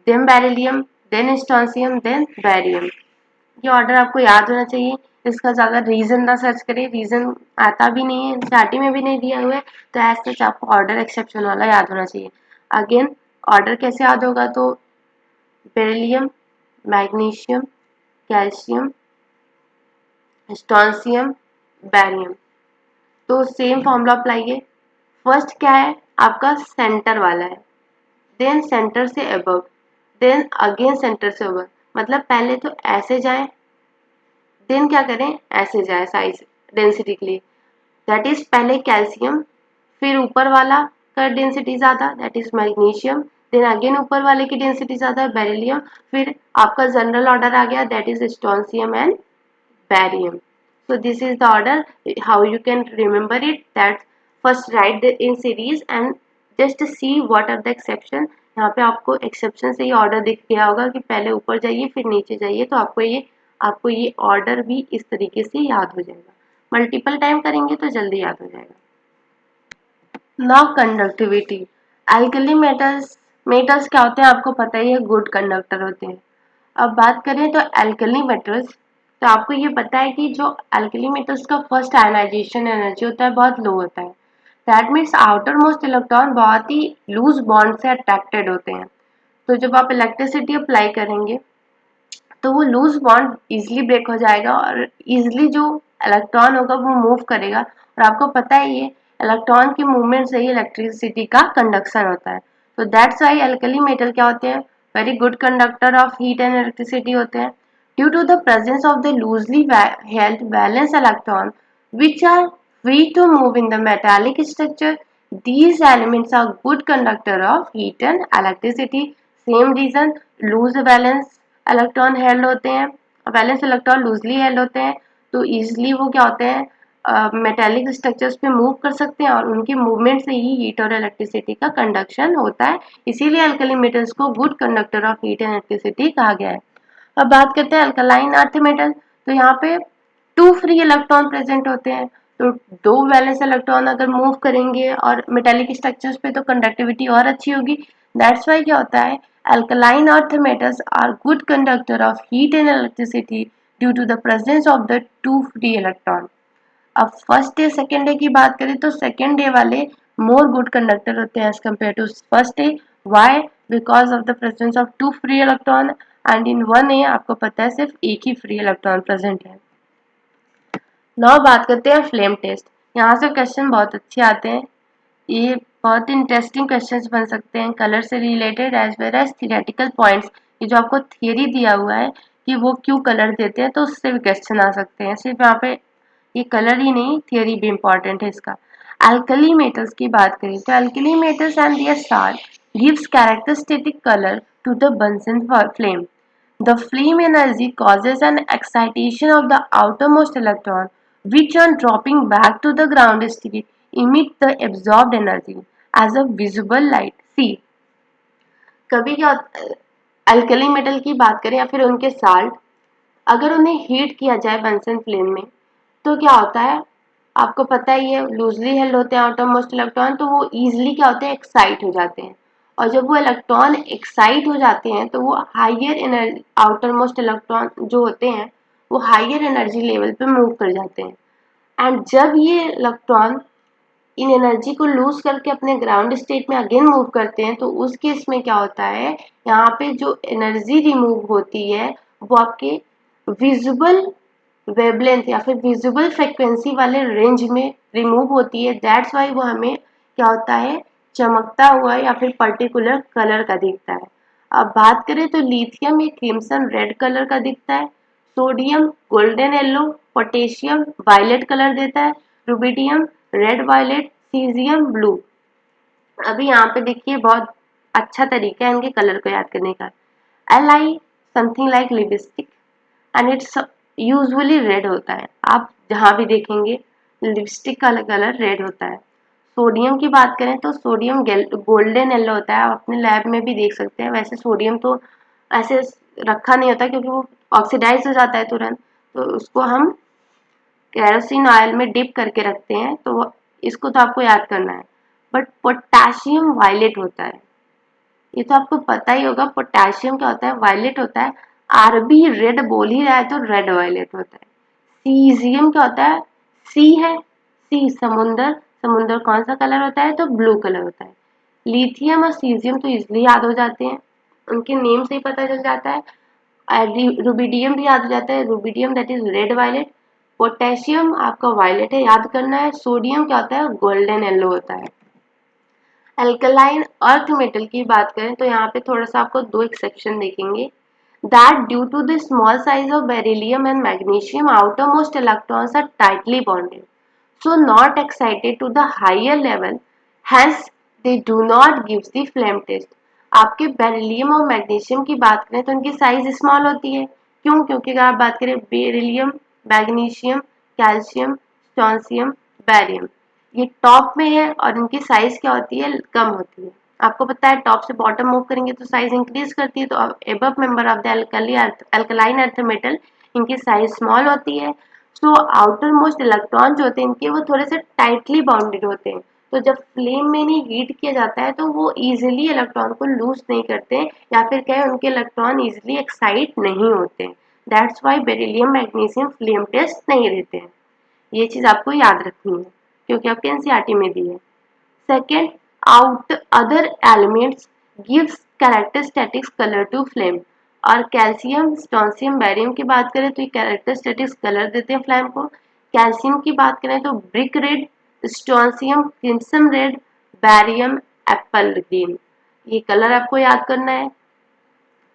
then beryllium, then strontium, then barium. ये ऑर्डर आपको याद होना चाहिए। इसका ज़्यादा रीजन ना सर्च करें, रीजन आता भी नहीं है, चार्टी में भी नहीं दिया हुआ है, तो एज सच आपको ऑर्डर एक्सेप्शन वाला याद होना चाहिए। अगेन ऑर्डर कैसे याद होगा, तो beryllium, magnesium, calcium, strontium, barium. तो सेम फॉर्मूला अप्लाई। फर्स्ट क्या है आपका, सेंटर वाला है, देन सेंटर से अबव, देन अगेन सेंटर से अबव। मतलब पहले तो ऐसे जाए, देन क्या करें, ऐसे जाए साइज डेंसिटी के लिए, दैट इज पहले कैल्शियम, फिर ऊपर वाला का डेंसिटी ज़्यादा, that is magnesium, then again ऊपर वाले की डेंसिटी ज़्यादा बेरिलियम, फिर आपका जनरल ऑर्डर आ गया, that is strontium and barium. So this is the order, how you can remember it, that first write in series and just see what are the exception। यहाँ पे आपको exception से ये order दिख गया होगा कि पहले ऊपर जाइए फिर नीचे जाइए, तो आपको ये order भी इस तरीके से याद हो जाएगा। मल्टीपल टाइम करेंगे तो जल्दी याद हो जाएगा। नाउ कंडक्टिविटी, अल्कली मेटल्स क्या होते हैं आपको पता ही है, गुड कंडक्टर होते हैं। अब बात करें तो अल्कली मेटल्स, तो आपको ये पता है कि जो अल्कली मेटल्स का फर्स्ट आयनाइजेशन एनर्जी होता है बहुत लो होता है। That means outer most electron बहुत ही लूज बॉन्ड से अट्रैक्टेड होते हैं। तो जब आप इलेक्ट्रिसिटी अप्लाई करेंगे तो वो लूज बॉन्ड इजिली ब्रेक हो जाएगा और इजिली जो इलेक्ट्रॉन होगा वो मूव करेगा। और आपको पता है ये इलेक्ट्रॉन के मूवमेंट से ही इलेक्ट्रिसिटी का कंडक्शन होता है। तो दैट्स वाई अल्कली मेटल क्या होते हैं, very good conductor of heat and electricity होते हैं। Due to the presence of the loosely held valence electron which are free to move in the metallic structure, these elements are good conductor of heat and electricity। Same reason, loose valence electron held होते हैं, valence electron loosely held होते हैं, तो easily वो क्या होते हैं, metallic structures पे मूव कर सकते हैं और उनकी मूवमेंट से ही हीट और इलेक्ट्रिसिटी का कंडक्शन होता है। इसीलिए अल्कली मेटल्स को good conductor of heat and electricity कहा गया है। अब बात करते हैं अल्कलाइन अर्थ मेटल। तो यहाँ पे 2 फ्री इलेक्ट्रॉन प्रेजेंट होते हैं। तो 2 वैलेंस इलेक्ट्रॉन अगर मूव करेंगे और मेटेलिक स्ट्रक्चर्स पे तो कंडक्टिविटी और अच्छी होगी। दैट्स वाई क्या होता है, alkaline earth metals are good conductor of heat and electricity due to the presence of the 2 free electron. अब फर्स्ट डे सेकेंड डे की बात करें तो सेकेंड डे वाले मोर गुड कंडक्टर होते हैं as compare to first day. Why? Because of the presence of 2 free electron and in 1A आपको पता है सिर्फ एक ही फ्री इलेक्ट्रॉन प्रेजेंट है। नाउ बात करते हैं फ्लेम टेस्ट। यहाँ से क्वेश्चन बहुत अच्छे आते हैं। ये बहुत इंटरेस्टिंग क्वेश्चंस बन सकते हैं कलर से related as well as theoretical points. ये जो आपको थियरी दिया हुआ है कि वो क्यों कलर देते हैं तो उससे भी क्वेश्चन आ सकते हैं। सिर्फ यहाँ पे ये कलर ही नहीं, थियरी भी इम्पॉर्टेंट है इसका। अल्कली मेटल्स की बात करें तो alkali metals and their salt gives characteristic colour to the Bunsen flame. The flame energy causes an excitation of the outermost electron, which on dropping back to the ground state emit the absorbed energy as a visible light. See, कभी क्या alkali metal की बात करें या फिर उनके salt, अगर उन्हें हीट किया जाए बंसन फ्लेम में तो क्या होता है, आपको पता ही है लूजली हेल्ड होते हैं आउटरमोस्ट इलेक्ट्रॉन, तो वो इजीली क्या होते हैं, एक्साइट हो जाते हैं। और जब वो इलेक्ट्रॉन एक्साइट हो जाते हैं तो वो हाइयर एनर्जी, आउटरमोस्ट इलेक्ट्रॉन जो होते हैं वो हाइयर एनर्जी लेवल पे मूव कर जाते हैं। एंड जब ये इलेक्ट्रॉन इन एनर्जी को लूज करके अपने ग्राउंड स्टेट में अगेन मूव करते हैं तो उस केस में क्या होता है, यहाँ पे जो एनर्जी रिमूव होती है वो आपके विजिबल वेवलेंथ या फिर विजिबल फ्रिक्वेंसी वाले रेंज में रिमूव होती है। दैट्स वाई वो हमें क्या होता है, चमकता हुआ या फिर पर्टिकुलर कलर का दिखता है। अब बात करें तो लिथियम एक क्रिम्सन रेड कलर का दिखता है, sodium golden yellow, potassium violet colour देता है, rubidium red violet, caesium blue. अभी यहाँ पे देखिए बहुत अच्छा तरीका है इनके कलर को याद करने का। Li something like lipstick and it's usually red होता है। आप जहाँ भी देखेंगे लिपस्टिक का कलर रेड होता है। सोडियम की बात करें तो सोडियम गोल्डन येलो होता है, आप अपने लैब में भी देख सकते हैं। वैसे सोडियम तो ऐसे रखा नहीं होता क्योंकि वो ऑक्सीडाइज हो जाता है तुरंत, तो उसको हम केरोसिन ऑयल में डिप करके रखते हैं, तो इसको तो आपको याद करना है। बट पोटेशियम वायलेट होता है, ये तो आपको पता ही होगा। पोटेशियम क्या होता है, वायलेट होता है। आरबी रेड बोल ही रहा है तो रेड वायलेट होता है। सीजियम क्या होता है, सी है, सी समुंदर, समुंदर कौन सा कलर होता है, तो ब्लू कलर होता है। लिथियम और सीजियम तो इजिली याद हो जाते हैं, उनके नेम से ही पता चल जाता है। रुबिडियम भी याद हो जाता है, rubidium that is red violet. Potassium आपका वायलेट है, याद करना है। सोडियम क्या होता है, गोल्डन येलो होता है। अल्कलाइन अर्थ मेटल की बात करें तो यहाँ पे थोड़ा सा आपको 2 एक्सेप्शन देखेंगे। That due to the small size of beryllium and magnesium outermost electrons are tightly bonded, so not excited to the higher level, hence they do not give the flame test. आपके beryllium और magnesium की बात करें तो उनकी size small होती है। क्यों? क्योंकि अगर आप बात करें beryllium, magnesium, calcium, strontium, barium, ये टॉप में है और इनकी साइज क्या होती है, कम होती है। आपको पता है टॉप से बॉटम मूव करेंगे तो साइज इंक्रीज करती है, तो above member of the alkaline earth metal इनकी साइज स्मॉल होती है। सो आउटर मोस्ट इलेक्ट्रॉन जो होते हैं इनके वो थोड़े से टाइटली बाउंडेड होते हैं, तो जब फ्लेम में नहीं हीट किया जाता है तो वो इजीली इलेक्ट्रॉन को लूज नहीं करते हैं, या फिर कहें उनके इलेक्ट्रॉन इजीली एक्साइट नहीं होते हैं। That's why beryllium magnesium flame test नहीं देते हैं। ये चीज आपको याद रखनी है क्योंकि आपके एनसीईआरटी में दी है। Second, out other elements gives characteristics colour to flame. और कैल्शियम, स्ट्रोंशियम, बैरियम की बात करें तो ये कैरेक्टरिस्टिक्स कलर देते हैं फ्लेम को। कैल्शियम की बात करें तो brick red, strontium crimson red, barium Apple green. ये कलर आपको याद करना है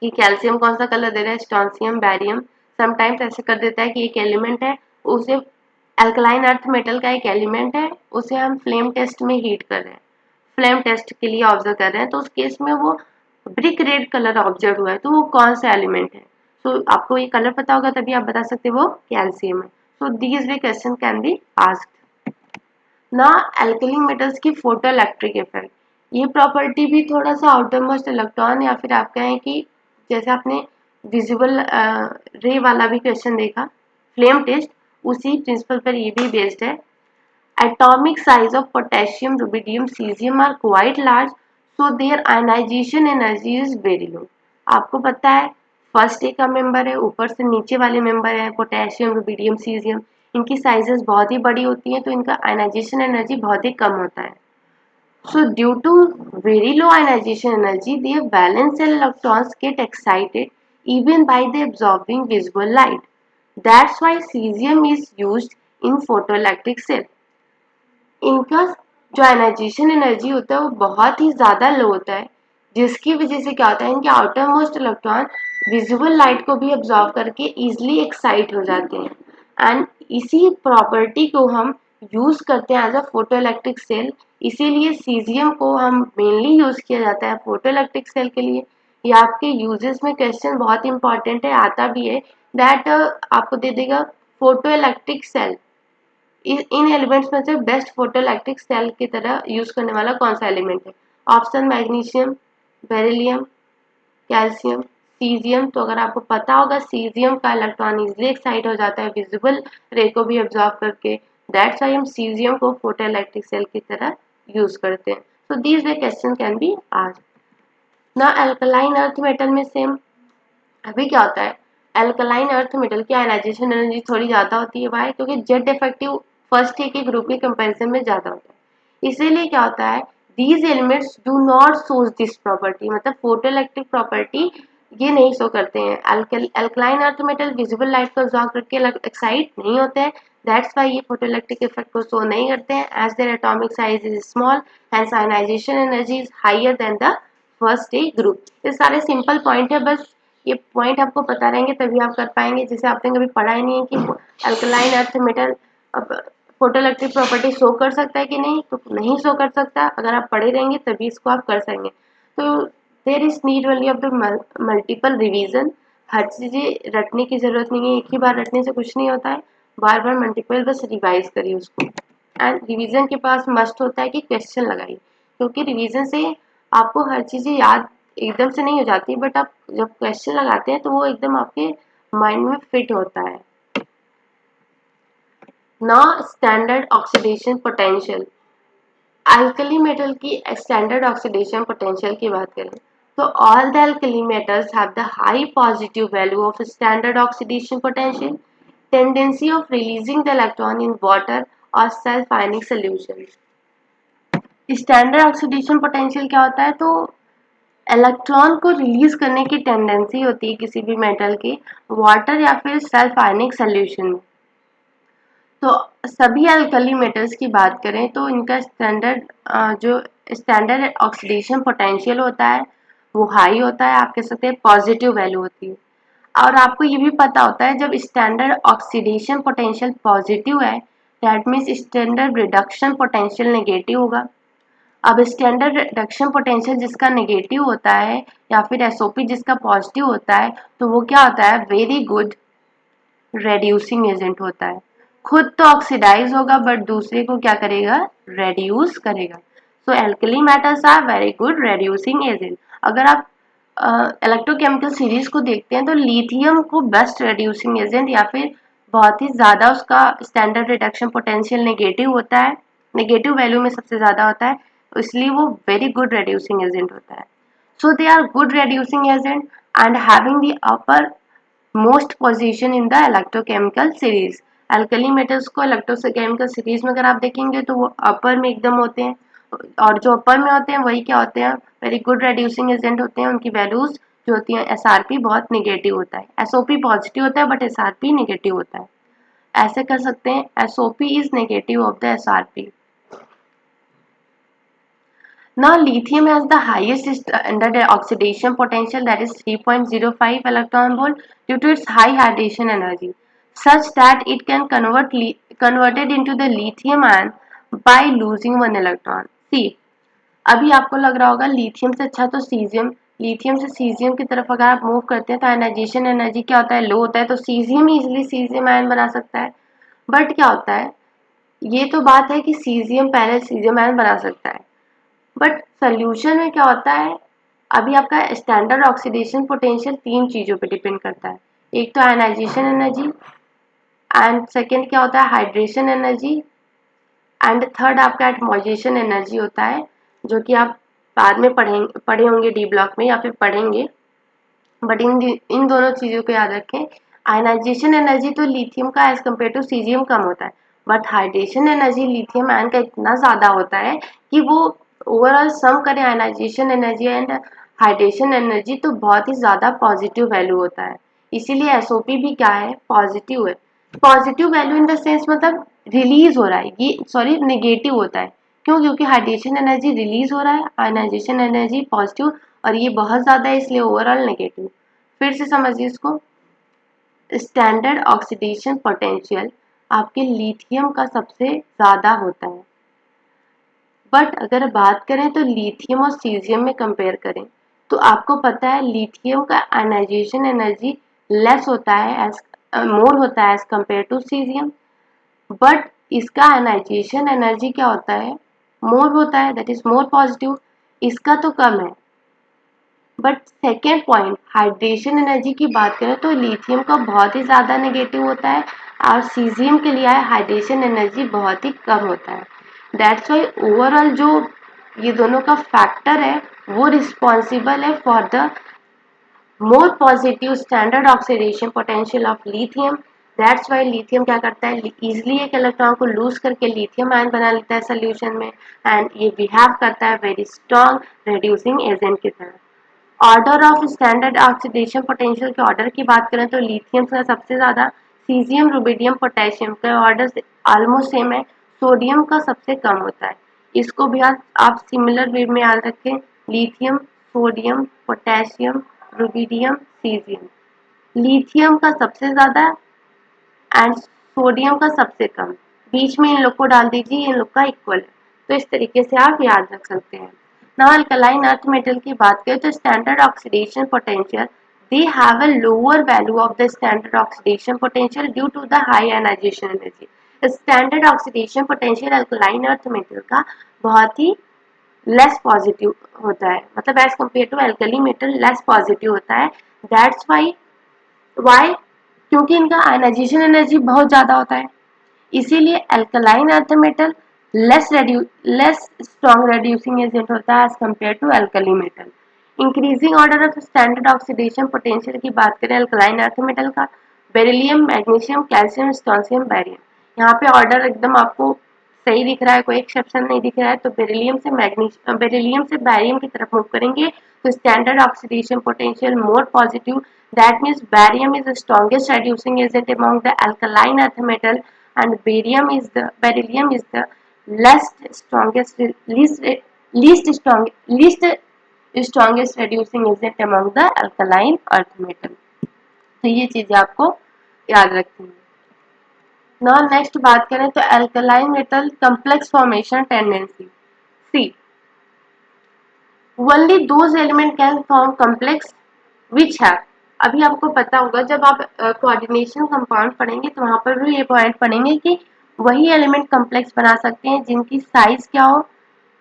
कि कैल्शियम कौन सा कलर दे रहा है, स्ट्रोंशियम, बैरियम। समटाइम्स ऐसे कर देता है कि एक एलिमेंट है, उसे अल्कलाइन अर्थ मेटल का एक एलिमेंट है, उसे हम फ्लेम टेस्ट में हीट कर रहे हैं, फ्लेम टेस्ट के लिए ऑब्जर्व कर रहे हैं, तो उस केस में वो ब्रिक रेड कलर ऑब्जर्व हुआ है, तो वो कौन सा एलिमेंट है। तो आपको ये कलर पता होगा तभी आप बता सकते हो वो कैल्शियम है। So these way question can be asked. ना एल्कली मेटल्स की फोटो इलेक्ट्रिक इफेक्ट, ये प्रॉपर्टी भी थोड़ा सा आउटर मोस्ट इलेक्ट्रॉन या फिर आप कहें कि जैसे आपने विजिबल रे वाला भी क्वेश्चन देखा फ्लेम टेस्ट, उसी प्रिंसिपल पर ये भी बेस्ड है. Atomic size of potassium, rubidium, cesium are quite large, so their ionization energy is very low. आपको पता है फर्स्ट ए का मेंबर है, ऊपर से नीचे वाले मेंबर है पोटेशियम, रुबिडियम, सीजियम, इनकी साइजेस बहुत ही बड़ी होती हैं तो इनका आयनाइजेशन एनर्जी बहुत ही कम होता है. So due to very low ionization energy, their valence shell electrons get excited even by the absorbing visible light. That's why cesium is used in photoelectric cell. इनका जो आयनाइजेशन एनर्जी होता है वो बहुत ही ज़्यादा लो होता है, जिसकी वजह से क्या होता है इनके outer most electron visible light को भी ऑब्जॉर्व करके इजीली एक्साइट हो जाते हैं. एंड इसी प्रॉपर्टी को हम यूज़ करते हैं as a photo electric cell. इसीलिए सीजियम को हम मेनली यूज़ किया जाता है फोटो इलेक्ट्रिक सेल के लिए. ये आपके यूजेस में क्वेश्चन बहुत इंपॉर्टेंट है, आता भी है दैट आपको दे देगा फोटो इलेक्ट्रिक सेल इन एलिमेंट्स में से बेस्ट फोटो इलेक्ट्रिक सेल की तरह यूज करने वाला कौन सा एलिमेंट है. Option magnesium, beryllium, calcium, caesium. तो अगर आपको पता होगा सीजियम का इलेक्ट्रॉन इजिली एक्साइट हो जाता है विजिबल रे को भी ऑब्जॉर्व करके, दैट्स व्हाई हम सीजियम को फोटो इलेक्ट्रिक सेल की तरह यूज करते हैं. So these way question can be asked. ना अल्कलाइन अर्थ मेटल में सेम. अभी क्या होता है एल्कलाइन अर्थ मेटल की आयनाइजेशन एनर्जी थोड़ी ज़्यादा होती है. वाई? क्योंकि जेड इफेक्टिव फर्स्ट के ग्रुप के कंपैरिजन में ज़्यादा होता है. इसीलिए क्या होता है these elements do not shows this property, मतलब फोटो इलेक्ट्रिक प्रॉपर्टी ये नहीं शो करते हैं. Alkaline earth metal visible light को ऑब्जॉर्व करके एक्साइट नहीं होते हैं, दैट्स वाई ये फोटो इलेक्ट्रिक इफेक्ट को शो नहीं करते हैं as their atomic size is small, hence ionization energy is higher than the first A group. ये सारे सिंपल पॉइंट है, बस ये पॉइंट आपको पता रहेंगे तभी आप कर पाएंगे. जैसे आपने कभी पढ़ा ही नहीं है कि alkaline earth metal photo electric property show कर सकता है कि नहीं, तो नहीं शो कर सकता. अगर आप पढ़े रहेंगे तभी इसको आप कर सकेंगे. तो there is need only of the multiple revision. हर चीज़ें रटने की जरूरत नहीं है, एक ही बार रटने से कुछ नहीं होता है, बार बार मल्टीपल बस रिवाइज करिए उसको. एंड रिवीजन के पास मस्ट होता है कि क्वेश्चन लगाइए, क्योंकि रिवीजन से आपको हर चीज़ें याद एकदम से नहीं हो जाती, बट आप जब क्वेश्चन लगाते हैं तो वो एकदम आपके माइंड में फिट होता है. ना standard oxidation potential. Alkali metal की स्टैंडर्ड ऑक्सीडेशन पोटेंशियल की बात करें तो all the alkali metals have the high positive value of standard oxidation potential, tendency of releasing the electron in water और सेल्फ आयनिक सॉल्यूशन. स्टैंडर्ड ऑक्सीडेशन पोटेंशियल क्या होता है, तो इलेक्ट्रॉन को रिलीज करने की टेंडेंसी होती है किसी भी मेटल की वाटर या फिर सेल्फ आयनिक सॉल्यूशन में. तो सभी अल्कली मेटल्स की बात करें तो इनका जो स्टैंडर्ड ऑक्सीडेशन पोटेंशियल होता है वो हाई होता है, आप कह सकते हैं पॉजिटिव वैल्यू होती है. और आपको ये भी पता होता है जब स्टैंडर्ड ऑक्सीडेशन पोटेंशियल पॉजिटिव है that means standard reduction potential negative होगा. अब स्टैंडर्ड रिडक्शन पोटेंशियल जिसका नेगेटिव होता है या फिर एसओपी जिसका पॉजिटिव होता है तो वो क्या होता है वेरी गुड रेड्यूसिंग एजेंट होता है. खुद तो ऑक्सीडाइज होगा बट दूसरे को क्या करेगा रेड्यूस करेगा. So alkali metals are very good reducing agent. अगर आप इलेक्ट्रोकेमिकल सीरीज को देखते हैं तो लिथियम को बेस्ट रेड्यूसिंग एजेंट या फिर बहुत ही ज़्यादा उसका स्टैंडर्ड रिडक्शन पोटेंशियल नेगेटिव होता है, नेगेटिव वैल्यू में सबसे ज़्यादा होता है, इसलिए वो वेरी गुड रेड्यूसिंग एजेंट होता है. So they are good reducing agent and having the uppermost position in the electrochemical series. Alkali metals को इलेक्ट्रोकेमिकल सीरीज में अगर आप देखेंगे तो वो अपर में एकदम होते हैं, और जो अपर में होते हैं वही क्या होते हैं वेरी गुड रेड्यूसिंग एजेंट होते हैं. उनकी वैल्यूज जो होती हैं एसआरपी बहुत नेगेटिव होता है, एसओपी पॉजिटिव होता है बट एसआरपी नेगेटिव होता है. ऐसे कर सकते हैं SOP is negative of the SRP. Now lithium has the highest standard oxidation potential, that is 3.05 electron volt, due to its high radiation energy, such that it can converted into the lithium ion by losing one electron. See, अभी आपको लग रहा होगा lithium से अच्छा तो caesium, lithium से caesium की तरफ अगर आप मूव करते हैं तो आयनाइजेशन एनर्जी क्या होता है लो होता है, तो सीजियम इजिली सीजियम आयन बना सकता है. बट क्या होता है, ये तो बात है कि सीजियम पहले सीजियम आयन बना सकता है, बट सोल्यूशन में क्या होता है, अभी आपका स्टैंडर्ड ऑक्सीडेशन पोटेंशियल 3 चीज़ों पे डिपेंड करता है। एक तो आयनाइजेशन एनर्जी, एंड सेकेंड क्या होता है हाइड्रेशन एनर्जी, एंड थर्ड आपका एटमोइजेशन एनर्जी होता है, जो कि आप बाद में पढ़े होंगे डी ब्लॉक में या फिर पढ़ेंगे। बट इन दोनों चीज़ों को याद रखें। आयनाइजेशन एनर्जी तो लिथियम का एज कम्पेयर टू सीजियम कम होता है, but hydration energy lithium ion का इतना ज़्यादा होता है कि वो ओवरऑल सम करें ionization energy and hydration energy तो बहुत ही ज़्यादा पॉजिटिव वैल्यू होता है। इसीलिए एसओपी भी क्या है, पॉजिटिव है। Positive value in the sense मतलब रिलीज हो रहा है, ये सॉरी निगेटिव होता है। क्यों? क्योंकि हाइड्रेशन एनर्जी रिलीज हो रहा है, आयनाइजेशन एनर्जी पॉजिटिव, और ये बहुत ज़्यादा है इसलिए ओवरऑल नेगेटिव। फिर से समझिए इसको। स्टैंडर्ड ऑक्सीडेशन पोटेंशियल आपके लिथियम का सबसे ज़्यादा होता है, बट अगर बात करें तो लिथियम और सीजियम में कंपेयर करें तो आपको पता है लिथियम का आयनाइजेशन एनर्जी लेस होता है, एज मोर होता है as compare to caesium, but इसका आयनाइजेशन एनर्जी क्या होता है, मोर होता है, दैट इज मोर पॉजिटिव। इसका तो कम है। But second point hydration energy की बात करें तो लिथियम का बहुत ही ज़्यादा नेगेटिव होता है, और सीजियम के लिए हाइड्रेशन एनर्जी बहुत ही कम होता है। दैट्स वाई ओवरऑल जो ये दोनों का फैक्टर है वो रिस्पॉन्सिबल है for the more positive standard oxidation potential of lithium. That's why lithium क्या करता है, इजिली एक इलेक्ट्रॉन को लूज करके लिथियम आयन बना लेता है सोल्यूशन में, एंड ये बिहेव करता है वेरी स्ट्रॉन्ग रेड्यूसिंग एजेंट की तरह। Order of standard oxidation potential के ऑर्डर की बात करें तो लिथियम का सबसे ज़्यादा, सीजियम रुबिडियम पोटेशियम का ऑर्डर ऑलमोस्ट सेम है, सोडियम का सबसे कम होता है। इसको भी आप सिमिलर वे में याद रखें, lithium, sodium, potassium, rubidium, caesium. Lithium का सबसे ज़्यादा एंड सोडियम का सबसे कम, बीच में इन लोग को डाल दीजिए, इन लोग का इक्वल है। तो इस तरीके से आप याद रख सकते हैं। नाउ अल्कलाइन अर्थ मेटल की बात करें तो standard oxidation potential, they have a lower value of the standard oxidation potential due to the high ionization energy। Standard oxidation potential alkaline earth metal का बहुत ही लेस पॉजिटिव होता है, मतलब as compare to alkali metal less positive होता है। That's Y क्योंकि इनका आयनाइजेशन एनर्जी बहुत ज़्यादा होता है, इसीलिए alkaline earth metal less strong reducing agent होता है as compare to alkali metal. Increasing order of standard oxidation potential की बात करें अल्कलाइन अर्थ मेटल का, beryllium, magnesium, calcium, strontium, barium. यहाँ पे ऑर्डर एकदम आपको सही दिख रहा है, कोई एक्सेप्शन नहीं दिख रहा है, तो बेरिलियम से बैरियम की तरफ मूव करेंगे तो standard oxidation potential more positive. That means barium is the strongest reducing agent among the alkaline earth metal, and beryllium is the least strongest reducing agent among the alkaline earth metal। तो ये चीजें आपको याद रखनी है। Now next बात करें तो alkaline metal complex formation tendency. See only those element can form complex which have, अभी आपको पता होगा जब आप कोऑर्डिनेशन कंपाउंड पढ़ेंगे तो वहां पर भी ये पॉइंट पढ़ेंगे कि वही एलिमेंट कम्प्लेक्स बना सकते हैं जिनकी साइज क्या हो,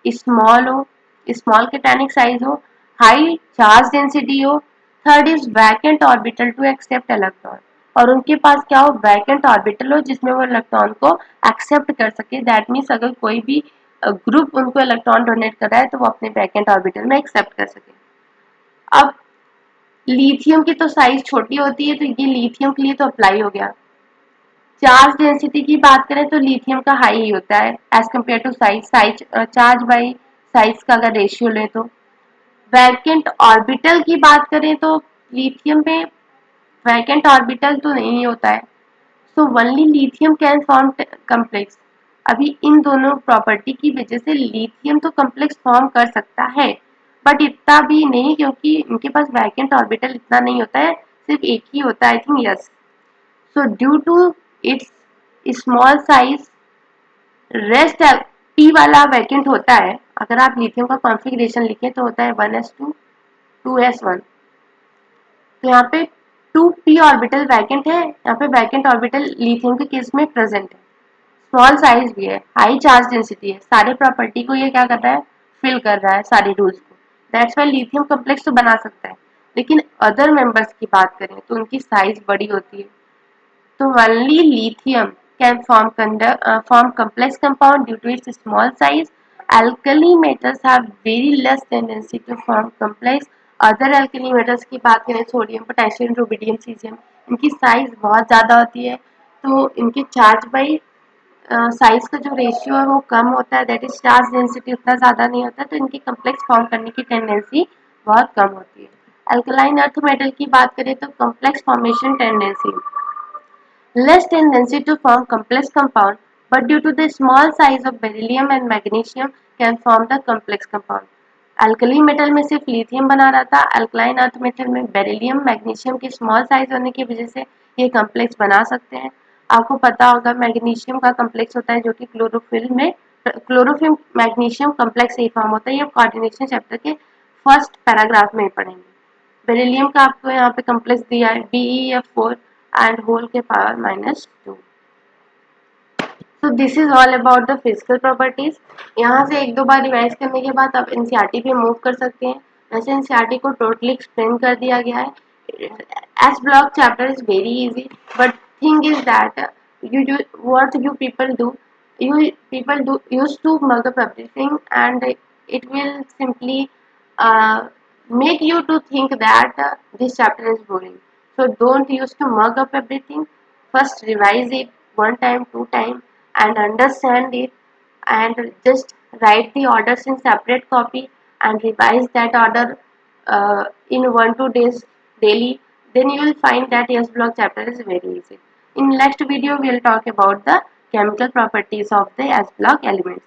स्मॉल हो, स्मॉल कैटायनिक साइज हो, हाई चार्ज डेंसिटी हो, third is vacant orbital to accept electron, और उनके पास क्या हो, वैकेंट ऑर्बिटल हो जिसमें वो इलेक्ट्रॉन को एक्सेप्ट कर सके। दैट मीन्स अगर कोई भी ग्रुप उनको इलेक्ट्रॉन डोनेट कर रहा है तो वो अपने वैकेंट ऑर्बिटल में एक्सेप्ट कर सके। अब लिथियम की तो साइज छोटी होती है तो ये लिथियम के लिए तो अप्लाई हो गया। चार्ज डेंसिटी की बात करें तो लिथियम का हाई ही होता है as compare to size charge by size का अगर रेशियो ले तो। वैकेंट ऑर्बिटल की बात करें तो लिथियम में वैकेंट ऑर्बिटल तो नहीं होता है, so only lithium can form complex. अभी इन दोनों प्रॉपर्टी की वजह से लिथियम तो कम्प्लेक्स फॉर्म कर सकता है, बट इतना भी नहीं क्योंकि इनके पास वैकेंट ऑर्बिटल इतना नहीं होता है, सिर्फ एक ही होता है, I think yes. So due to its small size rest p वाला वैकेंट होता है। अगर आप लिथियम का कॉन्फ़िगरेशन लिखें तो होता है 1s2 2s1। तो यहाँ पे 2p ऑर्बिटल वैकेंट है, यहाँ पे वैकेंट ऑर्बिटल लिथियम के केस में प्रेजेंट है। स्मॉल साइज भी है, हाई चार्ज डेंसिटी है, सारे प्रॉपर्टी को ये क्या कर रहा है, फिल कर रहा है सारी रूल्स को। दैट्स वाई लिथियम कम्प्लेक्स तो बना सकता है, लेकिन अदर मेंबर्स की बात करें तो उनकी साइज बड़ी होती है। So only lithium can form complex compound due to its small size. Alkali metals have very less tendency to form complex. Other alkali metals की बात करें, सोडियम, पोटेशियम, रुबिडियम, सीजियम, इनकी साइज बहुत ज़्यादा होती है, तो इनके चार्ज बाई साइज का जो रेशियो है वो कम होता है, दैट इज चार्ज डेंसिटी उतना ज़्यादा नहीं होता, तो इनकी कम्प्लेक्स फॉर्म करने की टेंडेंसी बहुत कम होती है। अल्कलाइन अर्थ मेटल की बात करें तो complex formation tendency, less tendency to form complex compound, but due to the small size of beryllium and magnesium can form the complex compound. Alkali metal में सिर्फ लिथियम बना रहा था, अल्कलाइन अर्थ मेटल में बेरिलियम मैग्नीशियम के small size होने की वजह से ये कम्प्लेक्स बना सकते हैं। आपको पता होगा मैग्नीशियम का कम्प्लेक्स होता है जो कि क्लोरोफिल मैग्नीशियम कम्प्लेक्स से ही फॉर्म होता है, ये कोऑर्डिनेशन चैप्टर के फर्स्ट पैराग्राफ में पढ़ेंगे। बेरिलियम का आपको यहाँ पे कम्प्लेक्स दिया है BeF4 and whole के power -2। So this is all about the physical properties। यहाँ से एक दो बार रिवाइज करने के बाद आप एनसीईआरटी पे मूव कर सकते हैं। वैसे एनसीईआरटी को टोटली एक्सप्लेन कर दिया गया है। S block chapter is very easy, but thing is that you people do, you people do used to mug up everything, and it will simply make you to think that this chapter is boring. So don't use to mug up everything. First revise it one time, two time, and understand it, and just write the orders in separate copy and revise that order in 1 2 days daily. Then you will find that S block chapter is very easy. In next video we will talk about the chemical properties of the S block elements.